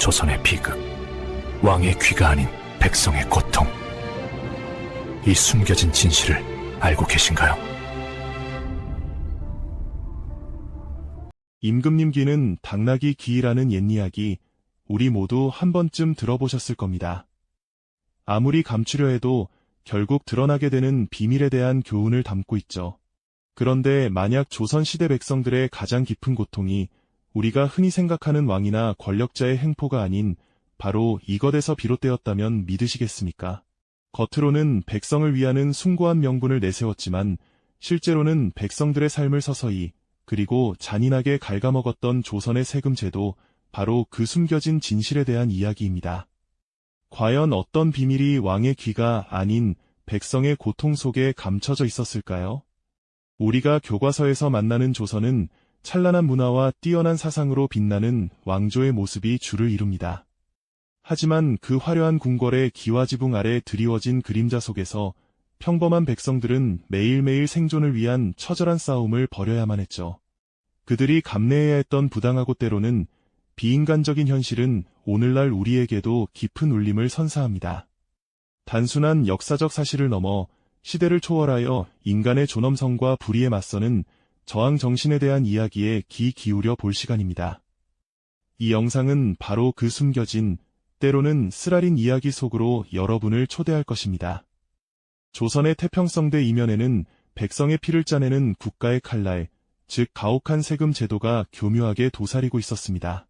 조선의 비극, 왕의 귀가 아닌 백성의 고통, 이 숨겨진 진실을 알고 계신가요? 임금님 귀는 당나귀 귀라는 옛이야기 우리 모두 한 번쯤 들어보셨을 겁니다. 아무리 감추려 해도 결국 드러나게 되는 비밀에 대한 교훈을 담고 있죠. 그런데 만약 조선시대 백성들의 가장 깊은 고통이 우리가 흔히 생각하는 왕이나 권력자의 횡포가 아닌 바로 이것에서 비롯되었다면 믿으시겠습니까? 겉으로는 백성을 위하는 숭고한 명분을 내세웠지만 실제로는 백성들의 삶을 서서히 그리고 잔인하게 갉아먹었던 조선의 세금 제도, 바로 그 숨겨진 진실에 대한 이야기입니다. 과연 어떤 비밀이 왕의 귀가 아닌 백성의 고통 속에 감춰져 있었을까요? 우리가 교과서에서 만나는 조선은 찬란한 문화와 뛰어난 사상으로 빛나는 왕조의 모습이 주를 이룹니다. 하지만 그 화려한 궁궐의 기와지붕 아래 드리워진 그림자 속에서 평범한 백성들은 매일매일 생존을 위한 처절한 싸움을 벌여야만 했죠. 그들이 감내해야 했던 부당하고 때로는 비인간적인 현실은 오늘날 우리에게도 깊은 울림을 선사합니다. 단순한 역사적 사실을 넘어 시대를 초월하여 인간의 존엄성과 불의에 맞서는 저항 정신에 대한 이야기에 귀 기울여 볼 시간입니다. 이 영상은 바로 그 숨겨진, 때로는 쓰라린 이야기 속으로 여러분을 초대할 것입니다. 조선의 태평성대 이면에는 백성의 피를 짜내는 국가의 칼날, 즉 가혹한 세금 제도가 교묘하게 도사리고 있었습니다.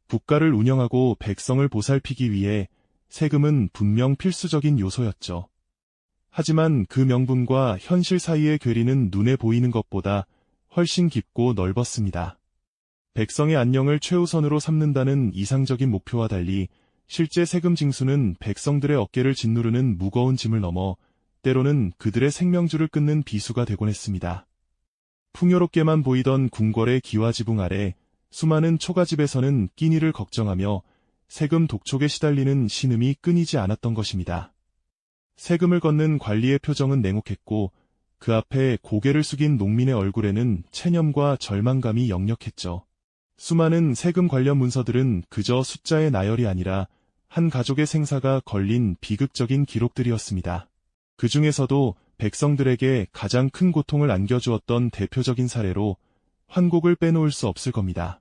국가를 운영하고 백성을 보살피기 위해 세금은 분명 필수적인 요소였죠. 하지만 그 명분과 현실 사이의 괴리는 눈에 보이는 것보다 훨씬 깊고 넓었습니다. 백성의 안녕을 최우선으로 삼는다는 이상적인 목표와 달리 실제 세금 징수는 백성들의 어깨를 짓누르는 무거운 짐을 넘어 때로는 그들의 생명줄을 끊는 비수가 되곤 했습니다. 풍요롭게만 보이던 궁궐의 기와지붕 아래 수많은 초가집에서는 끼니를 걱정하며 세금 독촉에 시달리는 신음이 끊이지 않았던 것입니다. 세금을 걷는 관리의 표정은 냉혹했고 그 앞에 고개를 숙인 농민의 얼굴에는 체념과 절망감이 역력했죠. 수많은 세금 관련 문서들은 그저 숫자의 나열이 아니라 한 가족의 생사가 걸린 비극적인 기록들이었습니다. 그 중에서도 백성들에게 가장 큰 고통을 안겨주었던 대표적인 사례로 환곡을 빼놓을 수 없을 겁니다.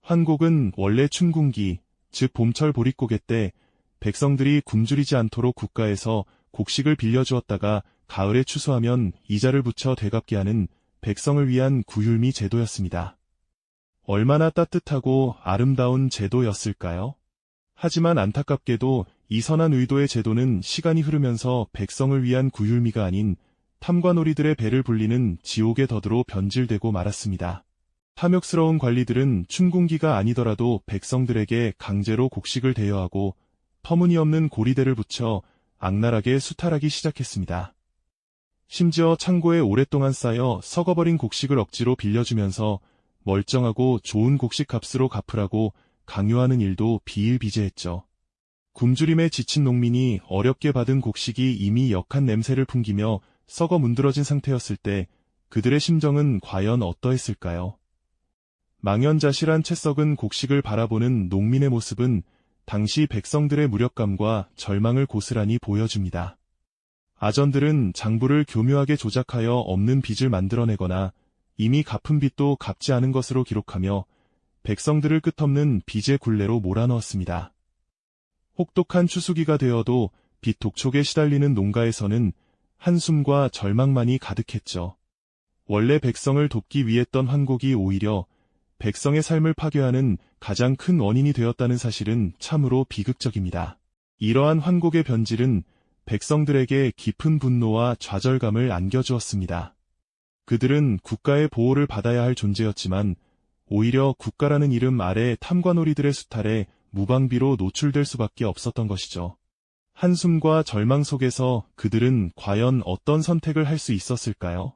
환곡은 원래 춘궁기, 즉 봄철 보릿고개 때 백성들이 굶주리지 않도록 국가에서 곡식을 빌려주었다가 가을에 추수하면 이자를 붙여 되갚게 하는 백성을 위한 구휼미 제도였습니다. 얼마나 따뜻하고 아름다운 제도였을까요? 하지만 안타깝게도 이 선한 의도의 제도는 시간이 흐르면서 백성을 위한 구휼미가 아닌 탐관오리들의 배를 불리는 지옥의 덫으로 변질되고 말았습니다. 탐욕스러운 관리들은 춘궁기가 아니더라도 백성들에게 강제로 곡식을 대여하고 터무니없는 고리대를 붙여 악랄하게 수탈하기 시작했습니다. 심지어 창고에 오랫동안 쌓여 썩어버린 곡식을 억지로 빌려주면서 멀쩡하고 좋은 곡식 값으로 갚으라고 강요하는 일도 비일비재했죠. 굶주림에 지친 농민이 어렵게 받은 곡식이 이미 역한 냄새를 풍기며 썩어 문드러진 상태였을 때 그들의 심정은 과연 어떠했을까요? 망연자실한 채 썩은 곡식을 바라보는 농민의 모습은 당시 백성들의 무력감과 절망을 고스란히 보여줍니다. 아전들은 장부를 교묘하게 조작하여 없는 빚을 만들어내거나 이미 갚은 빚도 갚지 않은 것으로 기록하며 백성들을 끝없는 빚의 굴레로 몰아넣었습니다. 혹독한 추수기가 되어도 빚 독촉에 시달리는 농가에서는 한숨과 절망만이 가득했죠. 원래 백성을 돕기 위했던 환곡이 오히려 백성의 삶을 파괴하는 가장 큰 원인이 되었다는 사실은 참으로 비극적입니다. 이러한 환곡의 변질은 백성들에게 깊은 분노와 좌절감을 안겨주었습니다. 그들은 국가의 보호를 받아야 할 존재였지만 오히려 국가라는 이름 아래 탐관오리들의 수탈에 무방비로 노출될 수밖에 없었던 것이죠. 한숨과 절망 속에서 그들은 과연 어떤 선택을 할 수 있었을까요?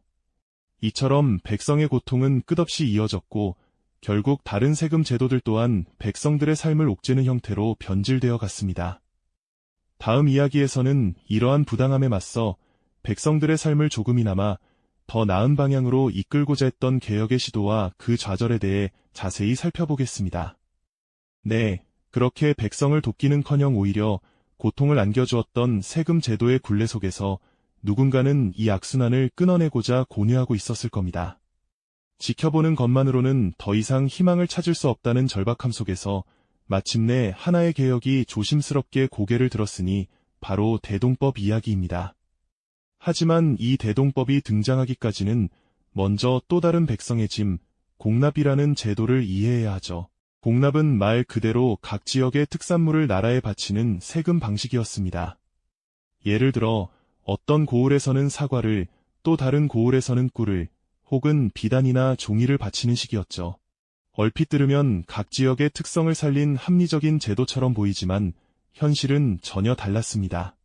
이처럼 백성의 고통은 끝없이 이어졌고 결국 다른 세금 제도들 또한 백성들의 삶을 옥죄는 형태로 변질되어 갔습니다. 다음 이야기에서는 이러한 부당함에 맞서 백성들의 삶을 조금이나마 더 나은 방향으로 이끌고자 했던 개혁의 시도와 그 좌절에 대해 자세히 살펴보겠습니다. 네, 그렇게 백성을 돕기는커녕 오히려 고통을 안겨주었던 세금 제도의 굴레 속에서 누군가는 이 악순환을 끊어내고자 고뇌하고 있었을 겁니다. 지켜보는 것만으로는 더 이상 희망을 찾을 수 없다는 절박함 속에서 마침내 하나의 개혁이 조심스럽게 고개를 들었으니 바로 대동법 이야기입니다. 하지만 이 대동법이 등장하기까지는 먼저 또 다른 백성의 짐, 공납이라는 제도를 이해해야 하죠. 공납은 말 그대로 각 지역의 특산물을 나라에 바치는 세금 방식이었습니다. 예를 들어 어떤 고을에서는 사과를, 또 다른 고을에서는 꿀을, 혹은 비단이나 종이를 바치는 식이었죠. 얼핏 들으면 각 지역의 특성을 살린 합리적인 제도처럼 보이지만 현실은 전혀 달랐습니다.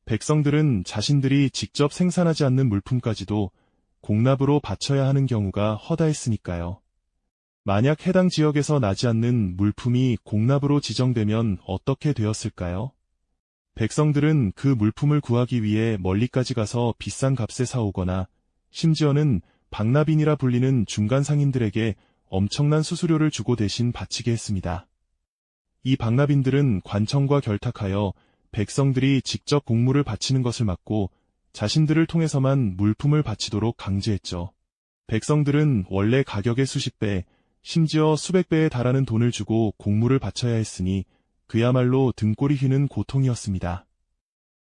백성들은 자신들이 직접 생산하지 않는 물품까지도 공납으로 바쳐야 하는 경우가 허다했으니까요. 만약 해당 지역에서 나지 않는 물품이 공납으로 지정되면 어떻게 되었을까요? 백성들은 그 물품을 구하기 위해 멀리까지 가서 비싼 값에 사오거나 심지어는 박납인이라 불리는 중간 상인들에게 엄청난 수수료를 주고 대신 바치게 했습니다. 이 박납인들은 관청과 결탁하여 백성들이 직접 공물을 바치는 것을 막고 자신들을 통해서만 물품을 바치도록 강제했죠. 백성들은 원래 가격의 수십 배, 심지어 수백 배에 달하는 돈을 주고 공물을 바쳐야 했으니 그야말로 등골이 휘는 고통이었습니다.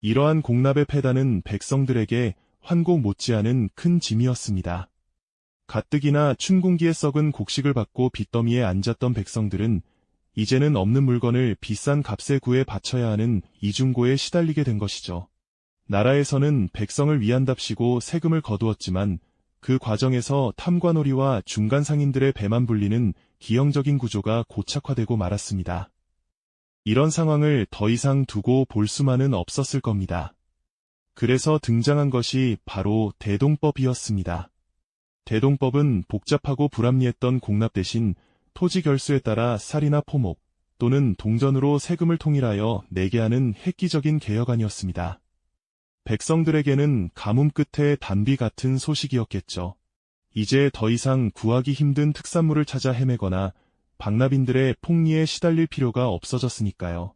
이러한 공납의 폐단은 백성들에게 환곡 못지않은 큰 짐이었습니다. 가뜩이나 춘궁기에 썩은 곡식을 받고 빚더미에 앉았던 백성들은 이제는 없는 물건을 비싼 값에 구해 바쳐야 하는 이중고에 시달리게 된 것이죠. 나라에서는 백성을 위한답시고 세금을 거두었지만 그 과정에서 탐관오리와 중간 상인들의 배만 불리는 기형적인 구조가 고착화되고 말았습니다. 이런 상황을 더 이상 두고 볼 수만은 없었을 겁니다. 그래서 등장한 것이 바로 대동법이었습니다. 대동법은 복잡하고 불합리했던 공납 대신 토지 결수에 따라 쌀이나 포목 또는 동전으로 세금을 통일하여 내게 하는 획기적인 개혁안이었습니다. 백성들에게는 가뭄 끝에 단비 같은 소식이었겠죠. 이제 더 이상 구하기 힘든 특산물을 찾아 헤매거나 박납인들의 폭리에 시달릴 필요가 없어졌으니까요.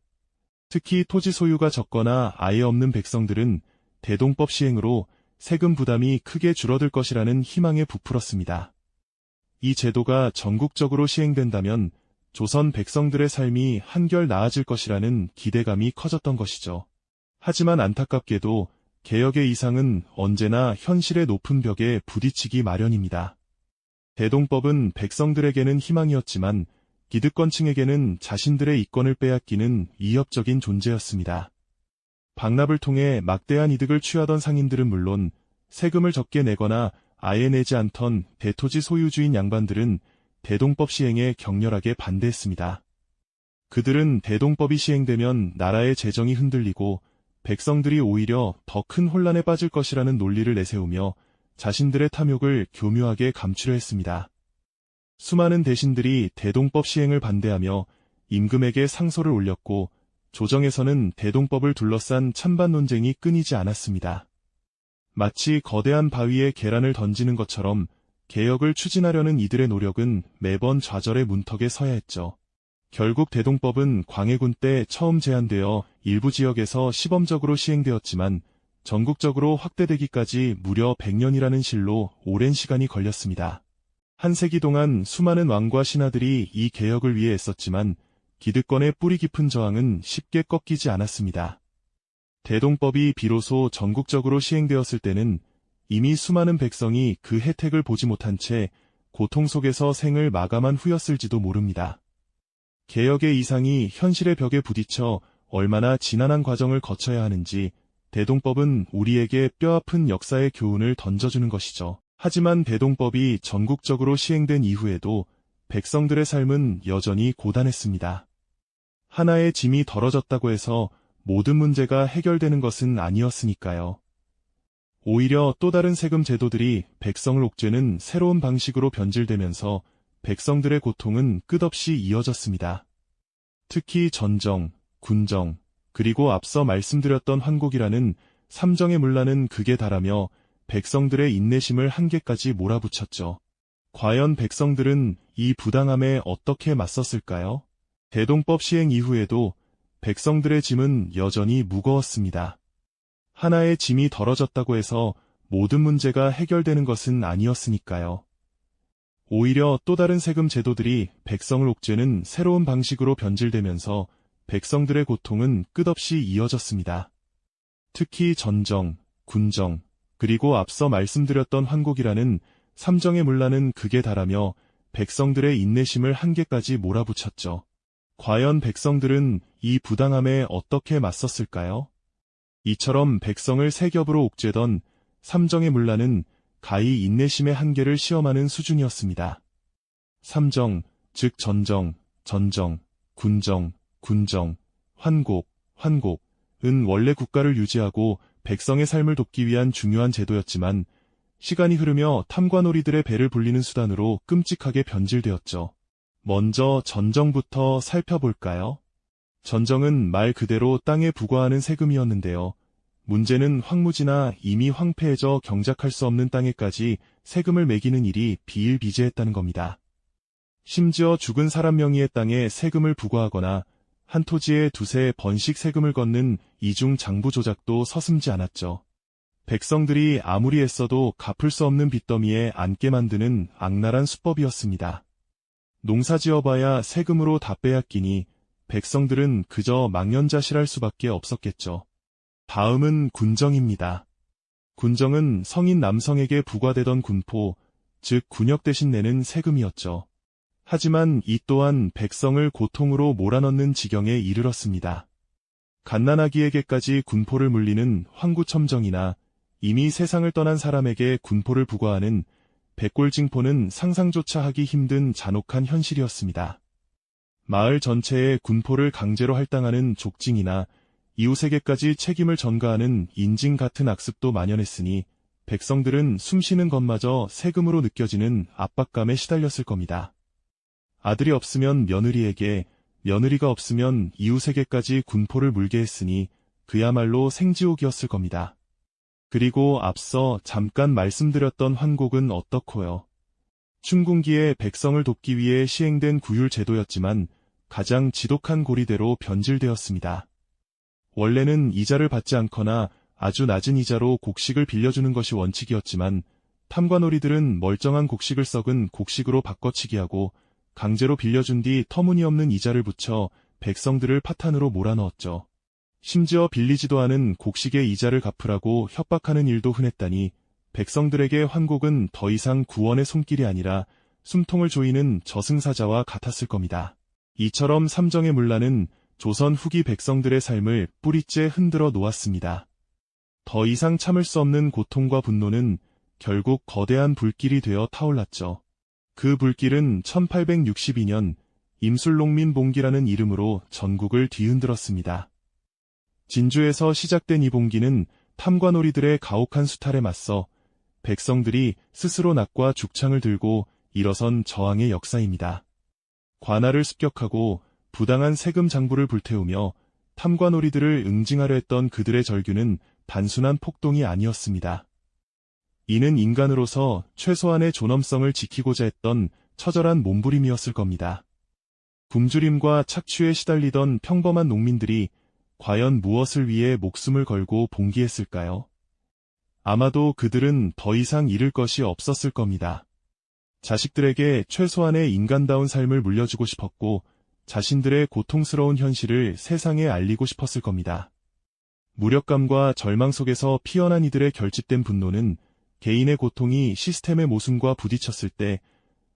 특히 토지 소유가 적거나 아예 없는 백성들은 대동법 시행으로 세금 부담이 크게 줄어들 것이라는 희망에 부풀었습니다. 이 제도가 전국적으로 시행된다면 조선 백성들의 삶이 한결 나아질 것이라는 기대감이 커졌던 것이죠. 하지만 안타깝게도 개혁의 이상은 언제나 현실의 높은 벽에 부딪히기 마련입니다. 대동법은 백성들에게는 희망이었지만 기득권층에게는 자신들의 이권을 빼앗기는 위협적인 존재였습니다. 박납을 통해 막대한 이득을 취하던 상인들은 물론 세금을 적게 내거나 아예 내지 않던 대토지 소유주인 양반들은 대동법 시행에 격렬하게 반대했습니다. 그들은 대동법이 시행되면 나라의 재정이 흔들리고 백성들이 오히려 더 큰 혼란에 빠질 것이라는 논리를 내세우며 자신들의 탐욕을 교묘하게 감추려 했습니다. 수많은 대신들이 대동법 시행을 반대하며 임금에게 상소를 올렸고 조정에서는 대동법을 둘러싼 찬반 논쟁이 끊이지 않았습니다. 마치 거대한 바위에 계란을 던지는 것처럼 개혁을 추진하려는 이들의 노력은 매번 좌절의 문턱에 서야 했죠. 결국 대동법은 광해군 때 처음 제안되어 일부 지역에서 시범적으로 시행되었지만 전국적으로 확대되기까지 무려 100년이라는 실로 오랜 시간이 걸렸습니다. 한 세기 동안 수많은 왕과 신하들이 이 개혁을 위해 애썼지만 기득권의 뿌리 깊은 저항은 쉽게 꺾이지 않았습니다. 대동법이 비로소 전국적으로 시행되었을 때는 이미 수많은 백성이 그 혜택을 보지 못한 채 고통 속에서 생을 마감한 후였을지도 모릅니다. 개혁의 이상이 현실의 벽에 부딪혀 얼마나 지난한 과정을 거쳐야 하는지 대동법은 우리에게 뼈아픈 역사의 교훈을 던져주는 것이죠. 하지만 대동법이 전국적으로 시행된 이후에도 백성들의 삶은 여전히 고단했습니다. 하나의 짐이 덜어졌다고 해서 모든 문제가 해결되는 것은 아니었으니까요. 오히려 또 다른 세금 제도들이 백성을 옥죄는 새로운 방식으로 변질되면서 백성들의 고통은 끝없이 이어졌습니다. 특히 전정, 군정, 그리고 앞서 말씀드렸던 환곡이라는 삼정의 문란은 극에 달하며 백성들의 인내심을 한계까지 몰아붙였죠. 과연 백성들은 이 부당함에 어떻게 맞섰을까요? 대동법 시행 이후에도 백성들의 짐은 여전히 무거웠습니다. 하나의 짐이 덜어졌다고 해서 모든 문제가 해결되는 것은 아니었으니까요. 오히려 또 다른 세금 제도들이 백성을 옥죄는 새로운 방식으로 변질되면서 백성들의 고통은 끝없이 이어졌습니다. 특히 전정, 군정, 그리고 앞서 말씀드렸던 환곡이라는 삼정의 문란은 극에 달하며 백성들의 인내심을 한계까지 몰아붙였죠. 과연 백성들은 이 부당함에 어떻게 맞섰을까요? 이처럼 백성을 세 겹으로 옥죄던 삼정의 문란은 가히 인내심의 한계를 시험하는 수준이었습니다. 삼정, 즉 전정, 전정, 군정, 군정, 환곡, 환곡은 원래 국가를 유지하고 백성의 삶을 돕기 위한 중요한 제도였지만 시간이 흐르며 탐관오리들의 배를 불리는 수단으로 끔찍하게 변질되었죠. 먼저 전정부터 살펴볼까요? 전정은 말 그대로 땅에 부과하는 세금이었는데요. 문제는 황무지나 이미 황폐해져 경작할 수 없는 땅에까지 세금을 매기는 일이 비일비재했다는 겁니다. 심지어 죽은 사람 명의의 땅에 세금을 부과하거나 한 토지에 두세 번씩 세금을 걷는 이중 장부 조작도 서슴지 않았죠. 백성들이 아무리 애써도 갚을 수 없는 빚더미에 앉게 만드는 악랄한 수법이었습니다. 농사 지어봐야 세금으로 다 빼앗기니 백성들은 그저 망연자실할 수밖에 없었겠죠. 다음은 군정입니다. 군정은 성인 남성에게 부과되던 군포, 즉 군역 대신 내는 세금이었죠. 하지만 이 또한 백성을 고통으로 몰아넣는 지경에 이르렀습니다. 갓난아기에게까지 군포를 물리는 황구첨정이나 이미 세상을 떠난 사람에게 군포를 부과하는 백골징포는 상상조차 하기 힘든 잔혹한 현실이었습니다. 마을 전체에 군포를 강제로 할당하는 족징이나 이웃에게까지 책임을 전가하는 인징 같은 악습도 만연했으니 백성들은 숨쉬는 것마저 세금으로 느껴지는 압박감에 시달렸을 겁니다. 아들이 없으면 며느리에게, 며느리가 없으면 이웃에게까지 군포를 물게 했으니 그야말로 생지옥이었을 겁니다. 그리고 앞서 잠깐 말씀드렸던 환곡은 어떻고요? 춘궁기에 백성을 돕기 위해 시행된 구율 제도였지만 가장 지독한 고리대로 변질되었습니다. 원래는 이자를 받지 않거나 아주 낮은 이자로 곡식을 빌려주는 것이 원칙이었지만 탐관오리들은 멀쩡한 곡식을 썩은 곡식으로 바꿔치기 하고 강제로 빌려준 뒤 터무니없는 이자를 붙여 백성들을 파탄으로 몰아넣었죠. 심지어 빌리지도 않은 곡식의 이자를 갚으라고 협박하는 일도 흔했다니 백성들에게 환곡은 더 이상 구원의 손길이 아니라 숨통을 조이는 저승사자와 같았을 겁니다. 이처럼 삼정의 문란은 조선 후기 백성들의 삶을 뿌리째 흔들어 놓았습니다. 더 이상 참을 수 없는 고통과 분노는 결국 거대한 불길이 되어 타올랐죠. 그 불길은 1862년 임술농민봉기라는 이름으로 전국을 뒤흔들었습니다. 진주에서 시작된 이 봉기는 탐관오리들의 가혹한 수탈에 맞서 백성들이 스스로 낙과 죽창을 들고 일어선 저항의 역사입니다. 관할을 습격하고 부당한 세금 장부를 불태우며 탐관오리들을 응징하려 했던 그들의 절규는 단순한 폭동이 아니었습니다. 이는 인간으로서 최소한의 존엄성을 지키고자 했던 처절한 몸부림이었을 겁니다. 굶주림과 착취에 시달리던 평범한 농민들이 과연 무엇을 위해 목숨을 걸고 봉기했을까요? 아마도 그들은 더 이상 잃을 것이 없었을 겁니다. 자식들에게 최소한의 인간다운 삶을 물려주고 싶었고 자신들의 고통스러운 현실을 세상에 알리고 싶었을 겁니다. 무력감과 절망 속에서 피어난 이들의 결집된 분노는 개인의 고통이 시스템의 모순과 부딪혔을 때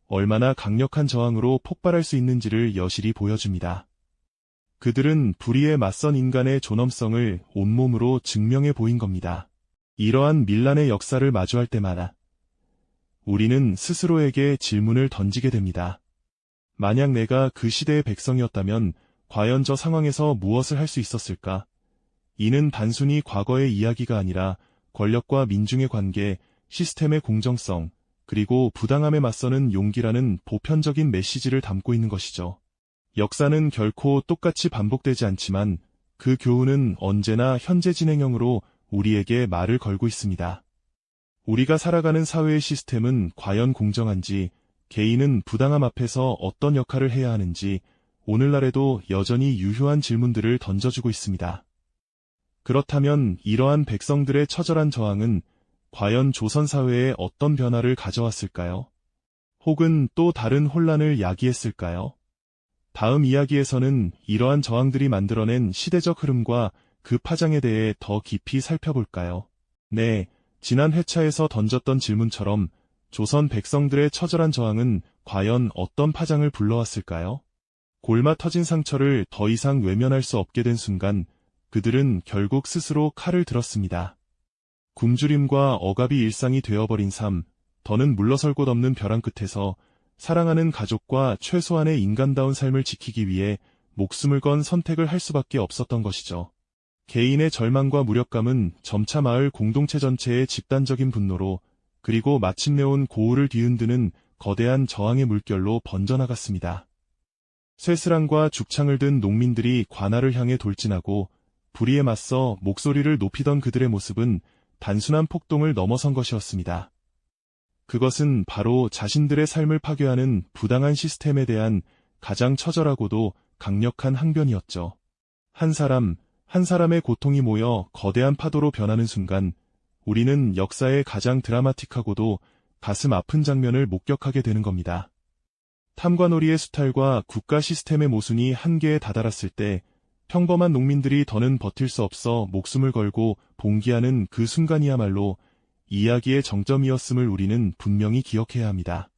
얼마나 강력한 저항으로 폭발할 수 있는지를 여실히 보여줍니다. 그들은 불의에 맞선 인간의 존엄성을 온몸으로 증명해 보인 겁니다. 이러한 밀란의 역사를 마주할 때마다 우리는 스스로에게 질문을 던지게 됩니다. 만약 내가 그 시대의 백성이었다면 과연 저 상황에서 무엇을 할 수 있었을까? 이는 단순히 과거의 이야기가 아니라 권력과 민중의 관계, 시스템의 공정성, 그리고 부당함에 맞서는 용기라는 보편적인 메시지를 담고 있는 것이죠. 역사는 결코 똑같이 반복되지 않지만 그 교훈은 언제나 현재 진행형으로 우리에게 말을 걸고 있습니다. 우리가 살아가는 사회의 시스템은 과연 공정한지, 개인은 부당함 앞에서 어떤 역할을 해야 하는지, 오늘날에도 여전히 유효한 질문들을 던져주고 있습니다. 그렇다면 이러한 백성들의 처절한 저항은 과연 조선 사회에 어떤 변화를 가져왔을까요? 혹은 또 다른 혼란을 야기했을까요? 다음 이야기에서는 이러한 저항들이 만들어낸 시대적 흐름과 그 파장에 대해 더 깊이 살펴볼까요? 네, 지난 회차에서 던졌던 질문처럼 조선 백성들의 처절한 저항은 과연 어떤 파장을 불러왔을까요? 골마 터진 상처를 더 이상 외면할 수 없게 된 순간 그들은 결국 스스로 칼을 들었습니다. 굶주림과 억압이 일상이 되어버린 삶, 더는 물러설 곳 없는 벼랑 끝에서 사랑하는 가족과 최소한의 인간다운 삶을 지키기 위해 목숨을 건 선택을 할 수밖에 없었던 것이죠. 개인의 절망과 무력감은 점차 마을 공동체 전체의 집단적인 분노로, 그리고 마침내 온 고을을 뒤흔드는 거대한 저항의 물결로 번져나갔습니다. 쇠스랑과 죽창을 든 농민들이 관할을 향해 돌진하고 불의에 맞서 목소리를 높이던 그들의 모습은 단순한 폭동을 넘어선 것이었습니다. 그것은 바로 자신들의 삶을 파괴하는 부당한 시스템에 대한 가장 처절하고도 강력한 항변이었죠. 한 사람의 고통이 모여 거대한 파도로 변하는 순간 우리는 역사의 가장 드라마틱하고도 가슴 아픈 장면을 목격하게 되는 겁니다. 탐관오리의 수탈과 국가 시스템의 모순이 한계에 다다랐을 때 평범한 농민들이 더는 버틸 수 없어 목숨을 걸고 봉기하는 그 순간이야말로 이야기의 정점이었음을 우리는 분명히 기억해야 합니다.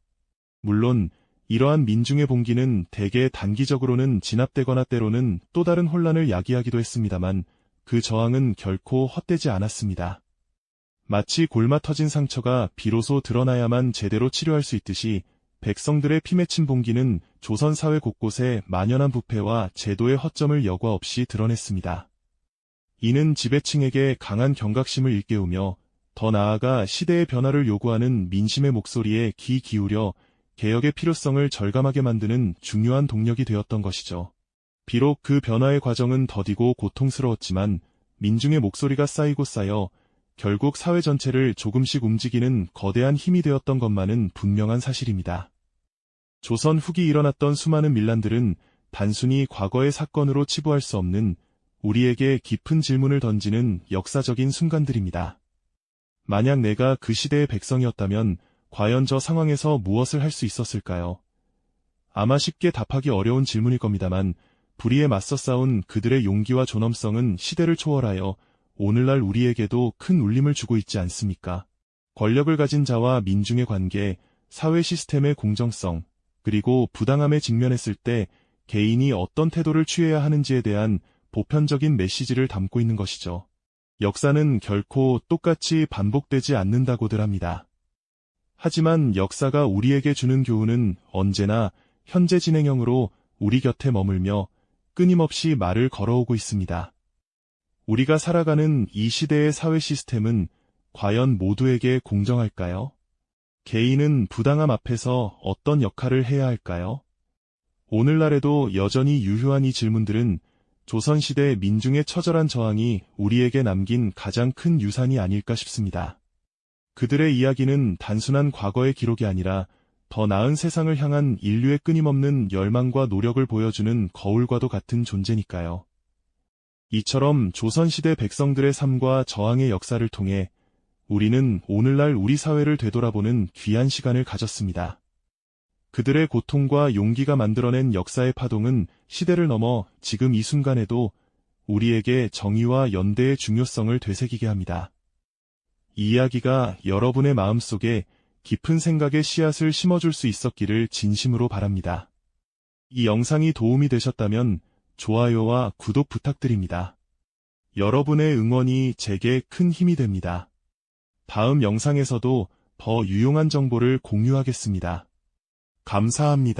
물론 이러한 민중의 봉기는 대개 단기적으로는 진압되거나 때로는 또 다른 혼란을 야기하기도 했습니다만 그 저항은 결코 헛되지 않았습니다. 마치 골마 터진 상처가 비로소 드러나야만 제대로 치료할 수 있듯이 백성들의 피 맺힌 봉기는 조선 사회 곳곳에 만연한 부패와 제도의 허점을 여과 없이 드러냈습니다. 이는 지배층에게 강한 경각심을 일깨우며 더 나아가 시대의 변화를 요구하는 민심의 목소리에 귀 기울여 개혁의 필요성을 절감하게 만드는 중요한 동력이 되었던 것이죠. 비록 그 변화의 과정은 더디고 고통스러웠지만 민중의 목소리가 쌓이고 쌓여 결국 사회 전체를 조금씩 움직이는 거대한 힘이 되었던 것만은 분명한 사실입니다. 조선 후기 일어났던 수많은 밀란들은 단순히 과거의 사건으로 치부할 수 없는 우리에게 깊은 질문을 던지는 역사적인 순간들입니다. 만약 내가 그 시대의 백성이었다면 과연 저 상황에서 무엇을 할 수 있었을까요? 아마 쉽게 답하기 어려운 질문일 겁니다만 불의에 맞서 싸운 그들의 용기와 존엄성은 시대를 초월하여 오늘날 우리에게도 큰 울림을 주고 있지 않습니까? 권력을 가진 자와 민중의 관계, 사회 시스템의 공정성, 그리고 부당함에 직면했을 때 개인이 어떤 태도를 취해야 하는지에 대한 보편적인 메시지를 담고 있는 것이죠. 역사는 결코 똑같이 반복되지 않는다고들 합니다. 하지만 역사가 우리에게 주는 교훈은 언제나 현재 진행형으로 우리 곁에 머물며 끊임없이 말을 걸어오고 있습니다. 우리가 살아가는 이 시대의 사회 시스템은 과연 모두에게 공정할까요? 개인은 부당함 앞에서 어떤 역할을 해야 할까요? 오늘날에도 여전히 유효한 이 질문들은 조선시대 민중의 처절한 저항이 우리에게 남긴 가장 큰 유산이 아닐까 싶습니다. 그들의 이야기는 단순한 과거의 기록이 아니라 더 나은 세상을 향한 인류의 끊임없는 열망과 노력을 보여주는 거울과도 같은 존재니까요. 이처럼 조선시대 백성들의 삶과 저항의 역사를 통해 우리는 오늘날 우리 사회를 되돌아보는 귀한 시간을 가졌습니다. 그들의 고통과 용기가 만들어낸 역사의 파동은 시대를 넘어 지금 이 순간에도 우리에게 정의와 연대의 중요성을 되새기게 합니다. 이 이야기가 여러분의 마음속에 깊은 생각의 씨앗을 심어줄 수 있었기를 진심으로 바랍니다. 이 영상이 도움이 되셨다면 좋아요와 구독 부탁드립니다. 여러분의 응원이 제게 큰 힘이 됩니다. 다음 영상에서도 더 유용한 정보를 공유하겠습니다. 감사합니다.